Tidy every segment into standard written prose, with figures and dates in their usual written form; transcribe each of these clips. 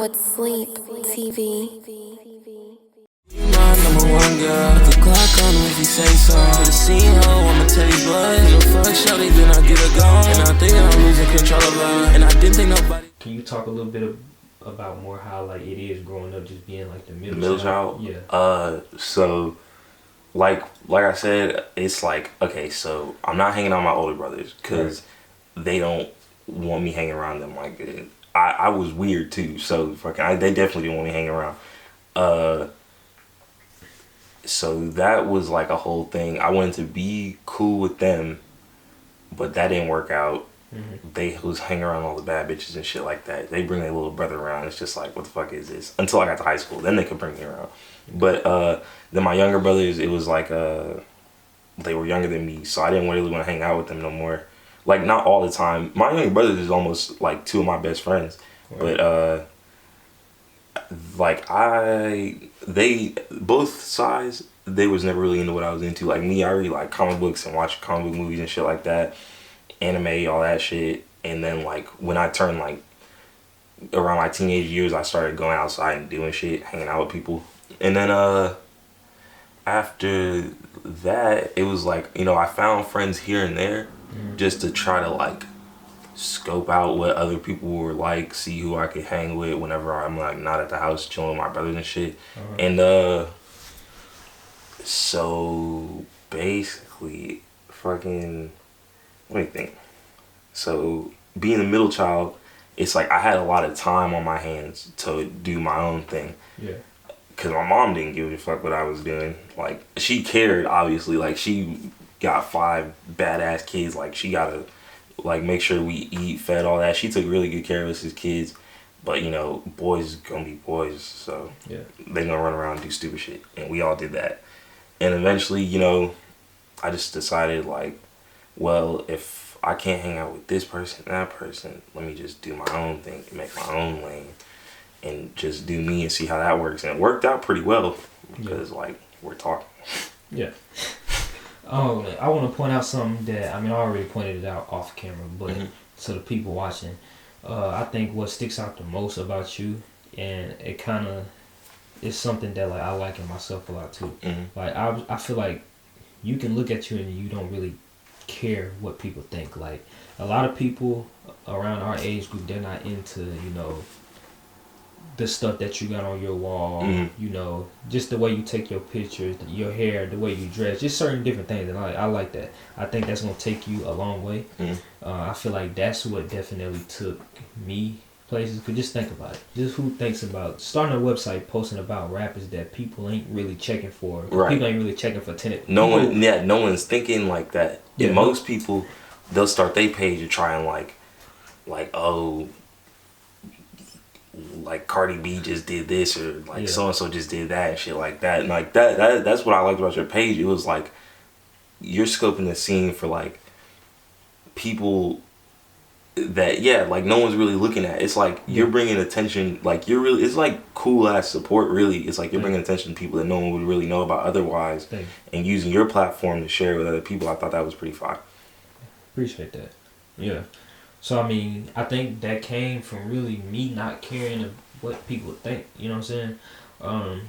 with Sleep TV. My number one girl, put the clock on him if you say so. For the scene hoe, I'ma tell you what. Fuck Shwty, then I get her gone. And I think I'm losing control of her. And I didn't think nobody. Can you talk a little bit about more how like it is growing up, just being like the middle child? Yeah. So like I said, it's like, okay, so I'm not hanging out with my older brothers because they don't want me hanging around them. Like I was weird too, so they definitely didn't want me hanging around. So that was like a whole thing. I wanted to be cool with them, but that didn't work out. Mm-hmm. They was hanging around all the bad bitches and shit like that. They bring their little brother around. It's just like, what the fuck is this? Until I got to high school, then they could bring me around. But then my younger brothers, it was like they were younger than me, so I didn't really want to hang out with them no more. Like, not all the time. My younger brothers is almost like two of my best friends. Right. But like they both sides, they was never really into what I was into. Like me, I read like comic books and watch comic book movies and shit like that, anime, all that shit. And then like when I turned like around my teenage years, I started going outside and doing shit, hanging out with people. And then after that, it was like, you know, I found friends here and there just to try to like scope out what other people were like, see who I could hang with whenever I'm like not at the house chilling with my brothers and shit. And so basically fucking, what do you think? So being a middle child, it's like I had a lot of time on my hands to do my own thing. Yeah. Cause my mom didn't give a fuck what I was doing. Like, she cared, obviously. Like, she got 5 badass kids. Like, she gotta like make sure we eat, fed, all that. She took really good care of us as kids. But you know, boys gonna be boys, so yeah, they gonna run around and do stupid shit, and we all did that. And eventually, you know, I just decided like, well, if I can't hang out with this person, that person, let me just do my own thing and make my own lane and just do me and see how that works. And it worked out pretty well because like we're talking. Yeah. Oh, I want to point out something that, I mean, I already pointed it out off camera, but to the people watching, I think what sticks out the most about you, and it kind of is something that like I like in myself a lot too. Like I feel like you can look at you and you don't really care what people think. Like a lot of people around our age group, they're not into, you know, the stuff that you got on your wall, you know, just the way you take your pictures, your hair, the way you dress, just certain different things. And I like that. I think that's going to take you a long way. I feel like that's what definitely took me places. Cause just think about it. Just who thinks about starting a website, posting about rappers that people ain't really checking for. Right. People ain't really checking for tenant. No one's thinking like that. Yeah, most people, they'll start their page and try and like, oh, like Cardi B just did this, or like so and so just did that and shit like that. And like that's what I liked about your page. It was like you're scoping the scene for like people that like no one's really looking at. It's like you're bringing attention, like you're really, it's like cool ass support really. It's like you're bringing attention to people that no one would really know about otherwise, and using your platform to share with other people. I thought that was pretty fine. Appreciate that. Yeah. So, I mean, I think that came from really me not caring what people think. You know what I'm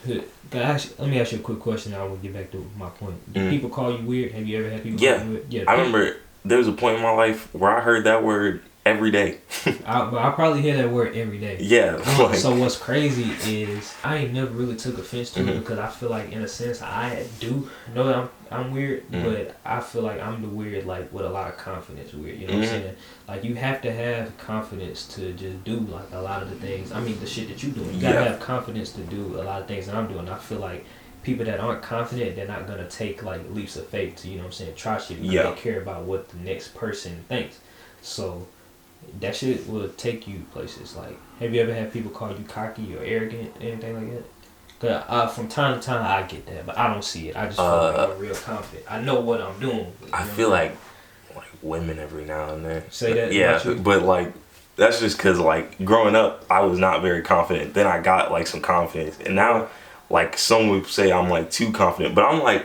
saying? Let me ask you a quick question. I will get back to my point. Do people call you weird? Have you ever had people call you weird? Yeah. I remember there was a point in my life where I heard that word every day. I probably hear that word every day. Yeah. Like, so what's crazy is I ain't never really took offense to it because I feel like in a sense I do know that I'm weird, but I feel like I'm the weird like with a lot of confidence weird. You know what I'm saying? Like you have to have confidence to just do like a lot of the things. I mean the shit that you're doing. You gotta have confidence to do a lot of things that I'm doing. I feel like people that aren't confident, they're not gonna take like leaps of faith to, you know what I'm saying, try shit because they care about what the next person thinks. So that shit will take you places. Like, have you ever had people call you cocky or arrogant, anything like that? Cause from time to time I get that, but I don't see it. I just feel like I'm real confident. I know what I'm doing. I feel like women every now and then say that. Yeah, but like that's just cause like growing up I was not very confident. Then I got like some confidence, and now like some would say I'm like too confident, but I'm like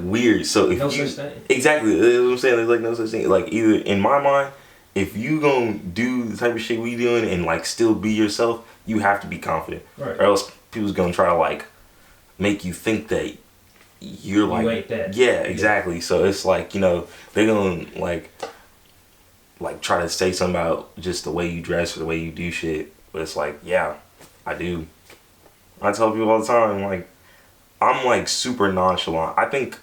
weird. So if no such thing. Exactly, that's what I'm saying. There's like no such thing. Like either in my mind, if you gonna do the type of shit we doing and like still be yourself, you have to be confident, Right. or else people's gonna try to like make you think that you're like, you ain't that. yeah, exactly. Yeah. So it's like, you know, they're gonna like try to say something about just the way you dress or the way you do shit, but it's like, yeah, I do. I tell people all the time, like, I'm like super nonchalant. I think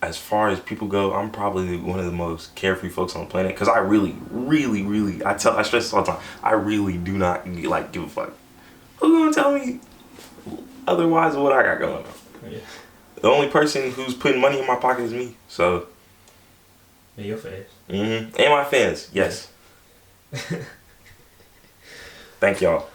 as far as people go, I'm probably one of the most carefree folks on the planet, because I really, really, really, I stress this all the time, I really do not like give a fuck. Who's gonna tell me otherwise of what I got going on? Yeah. The only person who's putting money in my pocket is me. So. And your fans. And my fans, yes. Thank y'all.